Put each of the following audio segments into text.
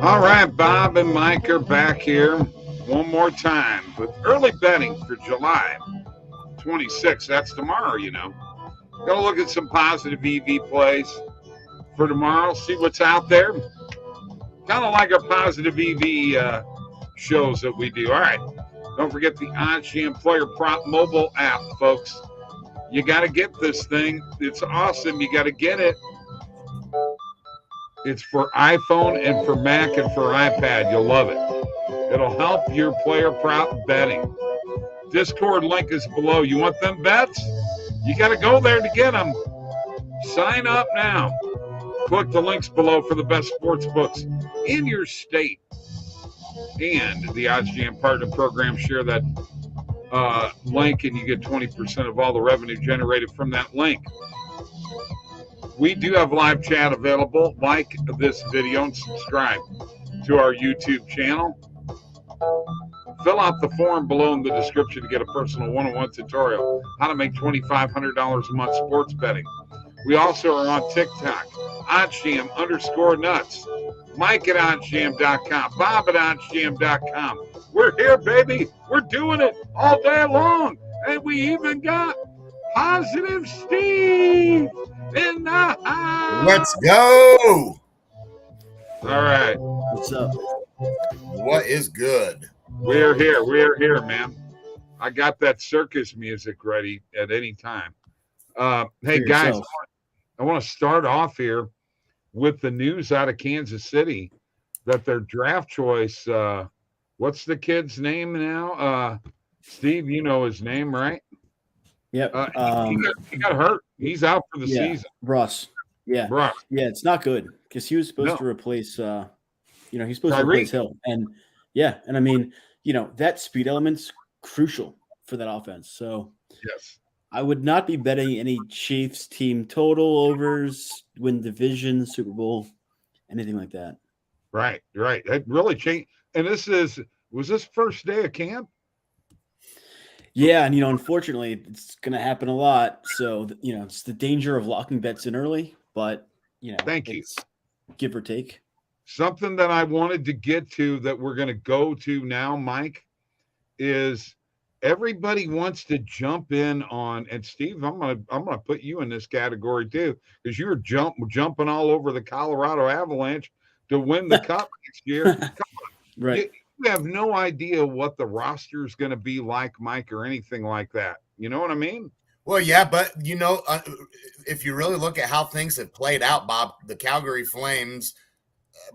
All right, Bob and Mike are back here one more time with early betting for July 26th. That's tomorrow, Gonna look at some positive EV plays for tomorrow, see what's out there. Kind of like our positive EV shows that we do. All right, don't forget the OddsJam Player Prop mobile app, folks. You got to get this thing. It's awesome. You got to get it. It's for iPhone and for Mac and for iPad. You'll love it. It'll help your player prop betting. Discord link is below. You want them bets? You got to go there to get them. Sign up now. Click the links below for the best sports books in your state. And the OddsJam Partner Program, share that link and you get 20% of all the revenue generated from that link. We do have live chat available. Like this video and subscribe to our YouTube channel. Fill out the form below in the description to get a personal one-on-one tutorial how to make $2,500 a month sports betting. We also are on TikTok, OddsJam_nuts, Mike at OddsJam.com, Bob at OddsJam.com. We're here, baby. We're doing it all day long. And we even got Positive Steve in the house. Let's go. All right. What's up? What is good? We're here. We're here, man. I got that circus music ready at any time. Hey, guys, I want to start off here with the news out of Kansas City that their draft choice, what's the kid's name now? Steve, you know his name, right? Yep. He got hurt. He's out for the season. Russ. Yeah. Russ. Yeah, it's not good because he was supposed to replace, he's supposed to replace Hill. And I mean, that speed element's crucial for that offense. So yes, I would not be betting any Chiefs team total overs, win division, Super Bowl, anything like that. Right. That really changed. And was this first day of camp? Yeah, and unfortunately, it's going to happen a lot. So it's the danger of locking bets in early, but thank you. Give or take. Something that I wanted to get to that we're going to go to now, Mike, is everybody wants to jump in on, and Steve, I'm gonna put you in this category too, because you were jumping all over the Colorado Avalanche to win the cup next year. Come on. Right. You have no idea what the roster is going to be like, Mike, or anything like that. You know what I mean? Well, yeah, but if you really look at how things have played out, Bob, the Calgary Flames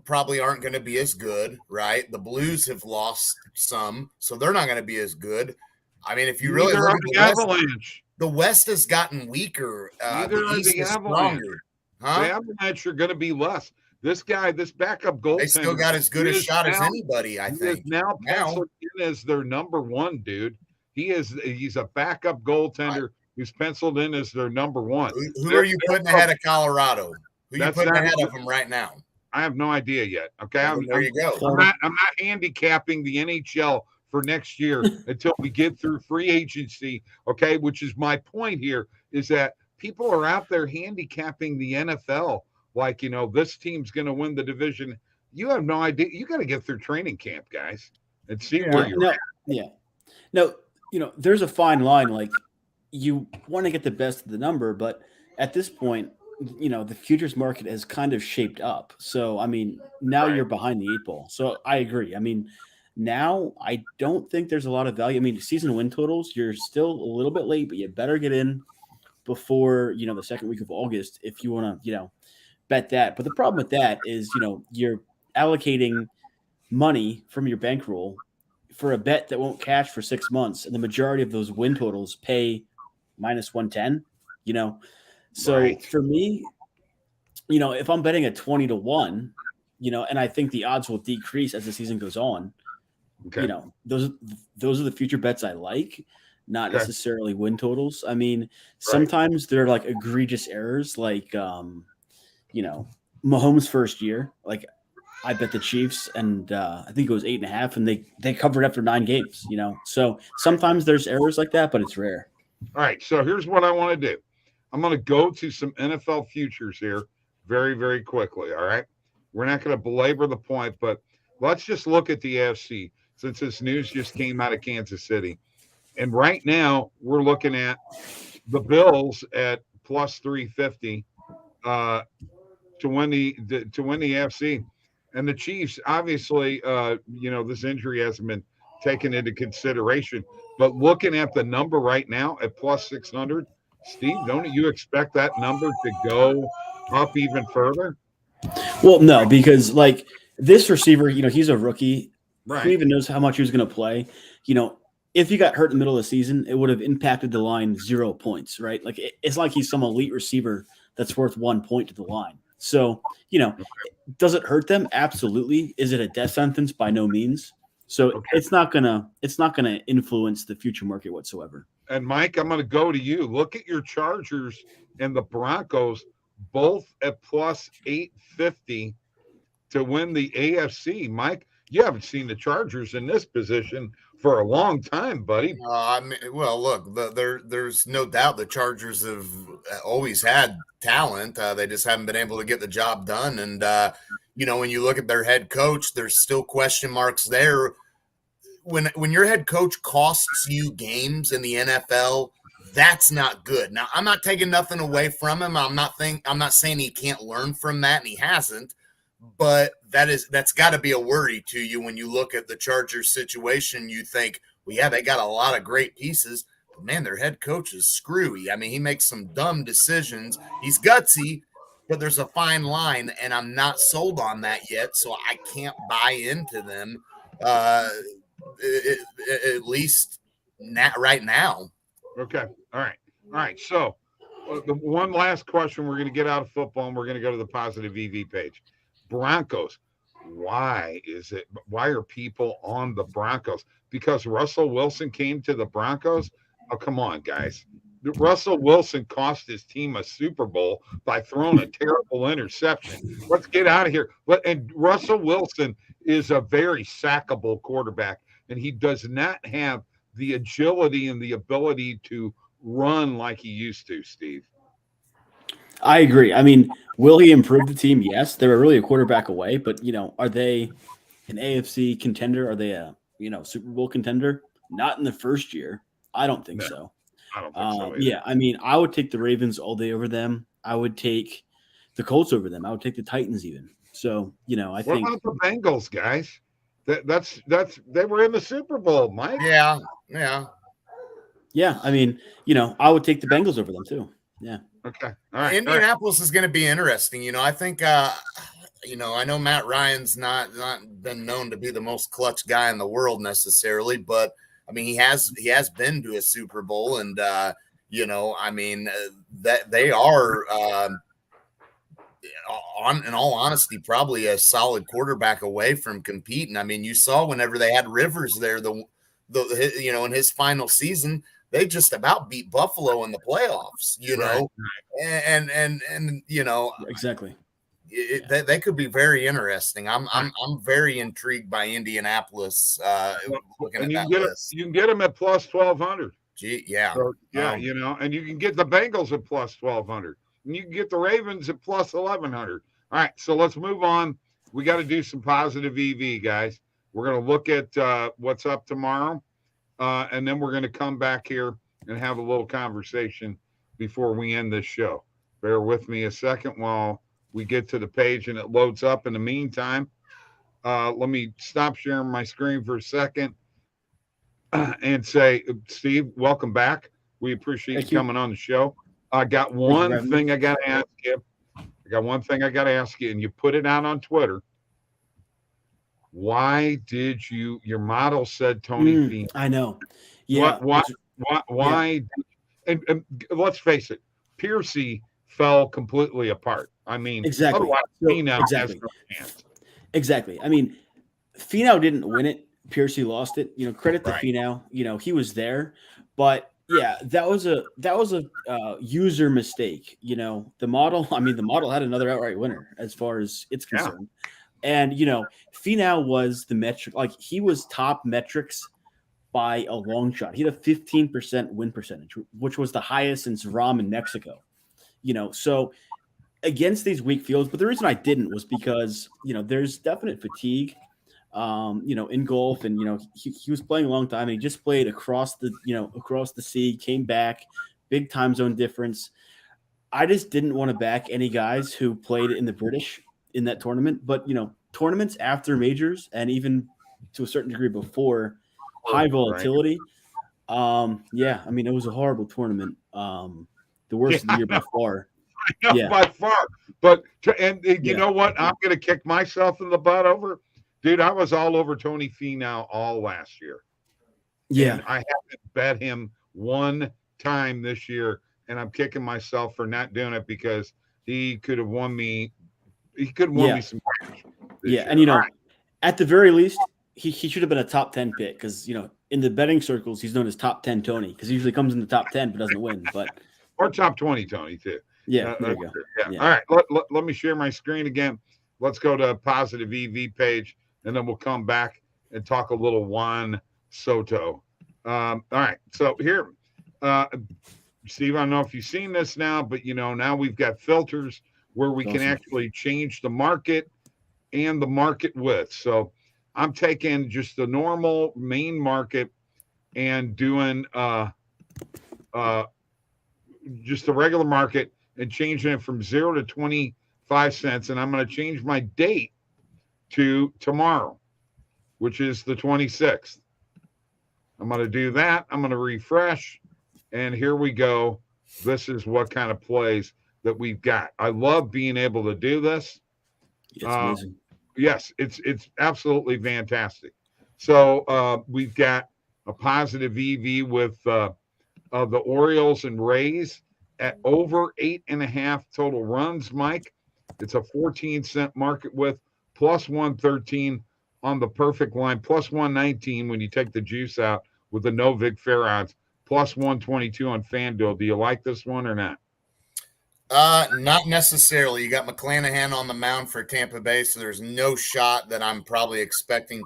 probably aren't going to be as good, right? The Blues have lost some, so they're not going to be as good. I mean, if you really look at the Avalanche, the West has gotten weaker. The East is stronger. Huh? The Avalanche are going to be less. This backup goaltender, they still got as good a shot as anybody, I think. He is now penciled in as their number one, dude. He's a backup goaltender who's penciled in as their number one. Who are you putting ahead of Colorado? Who are you putting ahead of them right now? I have no idea yet. Okay, there you go. I'm not handicapping the NHL for next year until we get through free agency. Okay, which is my point here, is that people are out there handicapping the NFL like, this team's going to win the division. You have no idea. You got to get through training camp, guys, and see where you're at. Yeah. No, there's a fine line. Like, you want to get the best of the number, but at this point, the futures market has kind of shaped up. So, I mean, now you're behind the eight ball. So I agree. I mean, now I don't think there's a lot of value. I mean, season win totals, you're still a little bit late, but you better get in before, the second week of August if you want to, bet that. But the problem with that is, you're allocating money from your bankroll for a bet that won't cash for 6 months. And the majority of those win totals pay minus 110, So for me, if I'm betting at 20-1, and I think the odds will decrease as the season goes on, those are the future bets I like, not necessarily win totals. I mean, sometimes they're like egregious errors, like, Mahomes' first year, like I bet the Chiefs and I think it was 8.5 and they covered after 9 games, So sometimes there's errors like that, but it's rare. All right. So here's what I want to do. I'm going to go to some NFL futures here very, very quickly. All right. We're not going to belabor the point, but let's just look at the AFC since this news just came out of Kansas City. And right now, we're looking at the Bills at plus 350 to win the AFC, and the Chiefs. Obviously, this injury hasn't been taken into consideration, but looking at the number right now at plus 600, Steve, don't you expect that number to go up even further? Well, no, because like this receiver, he's a rookie. Right. Who even knows how much he was going to play? If he got hurt in the middle of the season, it would have impacted the line 0 points, right? Like it's like he's some elite receiver that's worth 1 point to the line. So, does it hurt them? Absolutely. Is it a death sentence? By no means. So it's not gonna influence the future market whatsoever. And Mike, I'm gonna go to you. Look at your Chargers and the Broncos, both at plus 850 to win the AFC. Mike, you haven't seen the Chargers in this position for a long time, buddy. Look, there's no doubt the Chargers have always had talent. They just haven't been able to get the job done. And, when you look at their head coach, there's still question marks there. When your head coach costs you games in the NFL, that's not good. Now, I'm not taking nothing away from him. I'm not saying he can't learn from that, and he hasn't. But that's got to be a worry to you when you look at the Chargers situation. You think, well, yeah, they got a lot of great pieces, but man, their head coach is screwy. I mean, he makes some dumb decisions. He's gutsy, but there's a fine line, and I'm not sold on that yet, so I can't buy into them, at least not right now. Okay. All right. So the one last question, we're going to get out of football, and we're going to go to the Positive EV page. Broncos. Why are people on the Broncos? Because Russell Wilson came to the Broncos? Oh, come on, guys. Russell Wilson cost his team a Super Bowl by throwing a terrible interception. Let's get out of here. And Russell Wilson is a very sackable quarterback, and he does not have the agility and the ability to run like he used to, Steve. I agree. I mean, will he improve the team? Yes. They're really a quarterback away, but are they an AFC contender? Are they a Super Bowl contender? Not in the first year. I don't think so. I don't think so either. Yeah, I mean, I would take the Ravens all day over them. I would take the Colts over them. I would take the Titans even. So, I think. What about the Bengals, guys? That's they were in the Super Bowl, Mike. Yeah. I mean, I would take the Bengals over them too. Yeah. Okay. All right. Indianapolis is going to be interesting. I think, I know Matt Ryan's not been known to be the most clutch guy in the world necessarily, but I mean, he has been to a Super Bowl, and that they are, in all honesty, probably a solid quarterback away from competing. I mean, you saw whenever they had Rivers there, in his final season, they just about beat Buffalo in the playoffs, and exactly. They could be very interesting. I'm very intrigued by Indianapolis. Looking at that list. You can get them at plus 1,200. Gee, yeah, so, and you can get the Bengals at plus 1,200, and you can get the Ravens at plus 1,100. All right, so let's move on. We got to do some Positive EV, guys. We're going to look at what's up tomorrow. And then we're going to come back here and have a little conversation before we end this show. Bear with me a second while we get to the page and it loads up. In the meantime, let me stop sharing my screen for a second and say, Steve, welcome back. We appreciate you coming on the show. I got one thing I got to ask you. And you put it out on Twitter. Why did your model said Tony Finau? I know. Yeah. Why? Yeah. And let's face it, Piercy fell completely apart. I mean, exactly. Finau has no chance. Exactly. I mean, Finau didn't win it. Piercy lost it. Credit to Finau. He was there, but yeah, that was a user mistake. The model had another outright winner as far as it's concerned. Yeah. And, Finau was the metric, like he was top metrics by a long shot. He had a 15% win percentage, which was the highest since Rom in Mexico. So against these weak fields. But the reason I didn't was because, there's definite fatigue, in golf. And, he was playing a long time, and he just played across the sea, came back, big time zone difference. I just didn't want to back any guys who played in the British in that tournament. But, tournaments after majors, and even to a certain degree before, high volatility. Yeah, I mean, it was a horrible tournament. The worst of the year by far. Yeah, by far. But you know what? I'm going to kick myself in the butt over. Dude, I was all over Tony Finau all last year. Yeah. And I haven't bet him one time this year, and I'm kicking myself for not doing it because he could have won me. He could have won me some cash. Yeah, and at the very least, he should have been a top 10 pick because, in the betting circles, he's known as top 10 Tony because he usually comes in the top 10 but doesn't win. But or top 20 Tony too. Yeah, there you go. Yeah. All right, let me share my screen again. Let's go to Positive EV page, and then we'll come back and talk a little Juan Soto. All right, so here, Steve, I don't know if you've seen this now, but now we've got filters where we can actually change the market and the market width. So I'm taking just the normal main market and doing just the regular market and changing it from 0 to 25 cents. And I'm going to change my date to tomorrow, which is the 26th. I'm going to do that. I'm going to refresh. And here we go. This is what kind of plays that we've got. I love being able to do this. It's amazing. Yes, it's absolutely fantastic. So we've got a positive EV with the Orioles and Rays at over 8.5 total runs, Mike. It's a 14-cent market width, plus 113 on the perfect line, plus 119 when you take the juice out with the no vig fair odds, plus 122 on FanDuel. Do you like this one or not? Not necessarily. You got McClanahan on the mound for Tampa Bay, so there's no shot that I'm probably expecting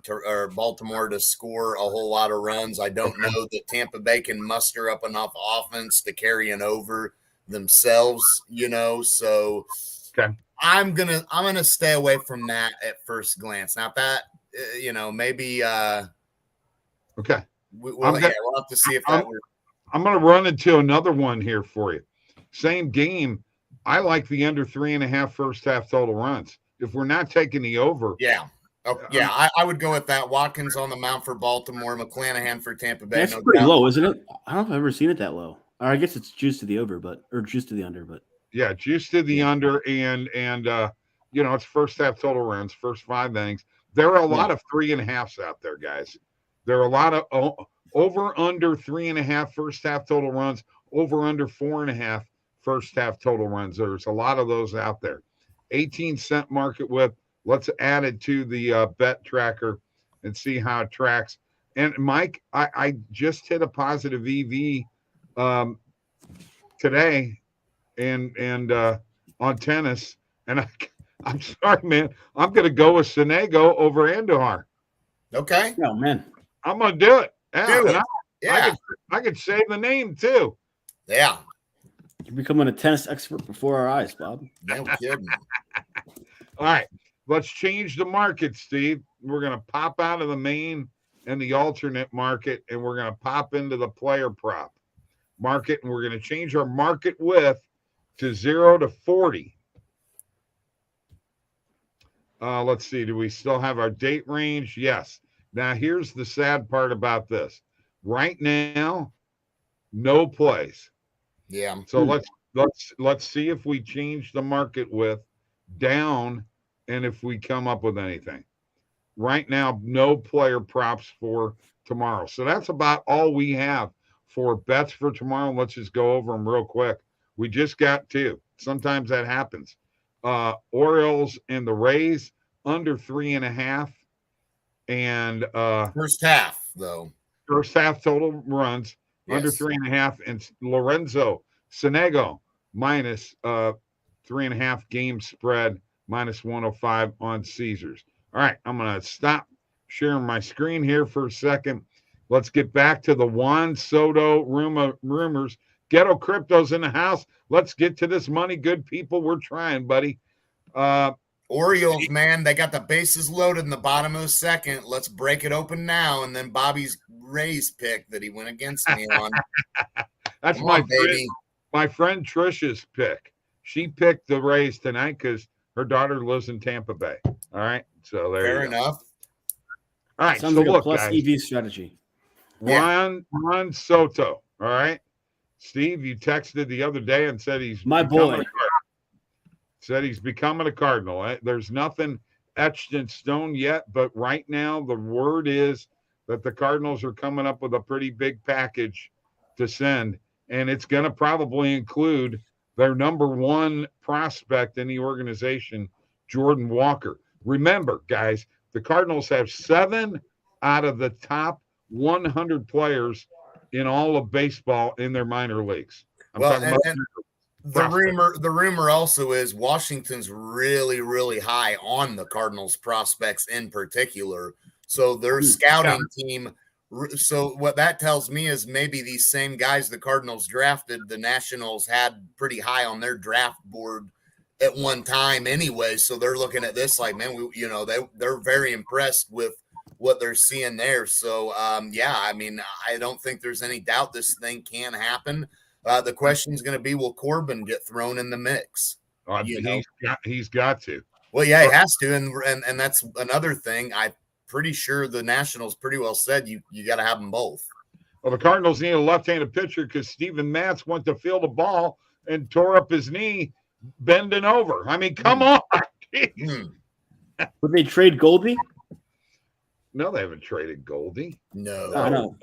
Baltimore to score a whole lot of runs. I don't know that Tampa Bay can muster up enough offense to carry an over themselves, so okay. I'm gonna stay away from that at first glance. Now, if that maybe okay, we'll have to see if that works. I'm gonna run into another one here for you. Same game. I like the under 3.5 first half total runs. If we're not taking the over. Yeah. I would go with that. Watkins on the mound for Baltimore, McClanahan for Tampa Bay. That's pretty low, isn't it? I don't know if I've ever seen it that low. Or I guess it's juice to the over, or juice to the under, but yeah, juice to the under, and it's first half total runs, first 5 innings. There are a lot of 3.5s out there, guys. There are a lot of over under 3.5 first half total runs, over under 4.5 first half total runs. There's a lot of those out there. 18-cent market width. Let's add it to the bet tracker and see how it tracks. And Mike, I just hit a positive EV today and on tennis, and I'm sorry, man. I'm going to go with Sonego over Andujar. Okay. Oh man, I'm going to do it. Yeah. I could save the name too. Yeah. You're becoming a tennis expert before our eyes, Bob. No kidding. All right. Let's change the market, Steve. We're going to pop out of the main and the alternate market, and we're going to pop into the player prop market, and we're going to change our market width to 0 to 40. Let's see. Do we still have our date range? Yes. Now, here's the sad part about this. Right now, no plays. Yeah. So let's see if we change the market width down and if we come up with anything. Right now, no player props for tomorrow. So that's about all we have for bets for tomorrow. Let's just go over them real quick. We just got 2. Sometimes that happens. Orioles and the Rays under 3.5. And first half, though. First half total runs. Yes. Under 3.5, and Lorenzo Sonego minus 3.5 game spread, minus 105 on Caesars. All right, I'm going to stop sharing my screen here for a second. Let's get back to the Juan Soto rumors. Ghetto Crypto's in the house. Let's get to this money. Good people. We're trying, buddy. Orioles, man, they got the bases loaded in the bottom of the second. Let's break it open now. And then Bobby's Rays pick that he went against me on. That's my friend Trisha's pick. She picked the Rays tonight because her daughter lives in Tampa Bay. All right. So there you go. Enough. All right. Sounds so like look, a plus guys. EV strategy. Juan Soto. All right. Steve, you texted the other day and said he's my boy. Said he's becoming a Cardinal. There's nothing etched in stone yet, but right now the word is that the Cardinals are coming up with a pretty big package to send, and it's going to probably include their number one prospect in the organization, Jordan Walker. Remember, guys, the Cardinals have 7 out of the top 100 players in all of baseball in their minor leagues. The rumor also is Washington's really, really high on the Cardinals prospects in particular. So their scouting team. So what that tells me is maybe these same guys the Cardinals drafted, the Nationals had pretty high on their draft board at one time anyway. So they're looking at this like, man, they're very impressed with what they're seeing there. So I mean, I don't think there's any doubt this thing can happen. The question is going to be, will Corbin get thrown in the mix? He's got to. Well, yeah, he has to, and that's another thing. I'm pretty sure the Nationals pretty well said you got to have them both. Well, the Cardinals need a left-handed pitcher because Steven Matz went to field a ball and tore up his knee bending over. I mean, come on. Would they trade Goldie? No, they haven't traded Goldie. No.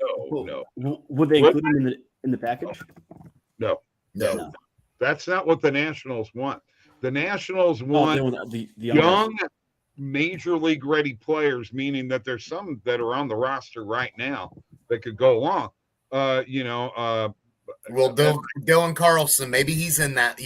No. Would they include him in the package? No. That's not what the Nationals want. The Nationals want the young, major league ready players, meaning that there's some that are on the roster right now that could go along. Well, Dylan Carlson, maybe he's in that.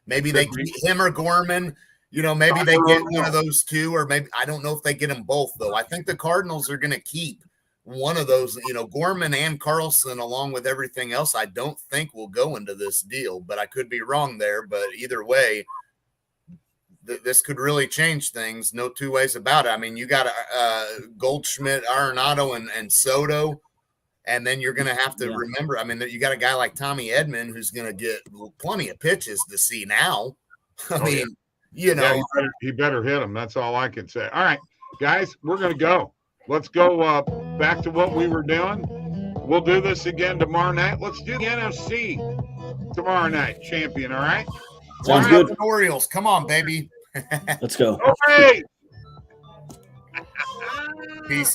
Maybe they get him or Gorman. Maybe they get one of those two, or maybe I don't know if they get them both though. I think the Cardinals are going to keep one of those, Gorman and Carlson, along with everything else, I don't think will go into this deal, but I could be wrong there. But either way, this could really change things. No two ways about it. I mean, you got Goldschmidt, Arenado, and Soto, and then you're going to have to remember, I mean, you got a guy like Tommy Edman who's going to get plenty of pitches to see now. He better hit him. That's all I can say. All right, guys, we're going to go. Let's go back to what we were doing. We'll do this again tomorrow night. Let's do the NFC tomorrow night, champion, all right? Sounds good. Orioles, come on, baby. Let's go. Okay. Peace.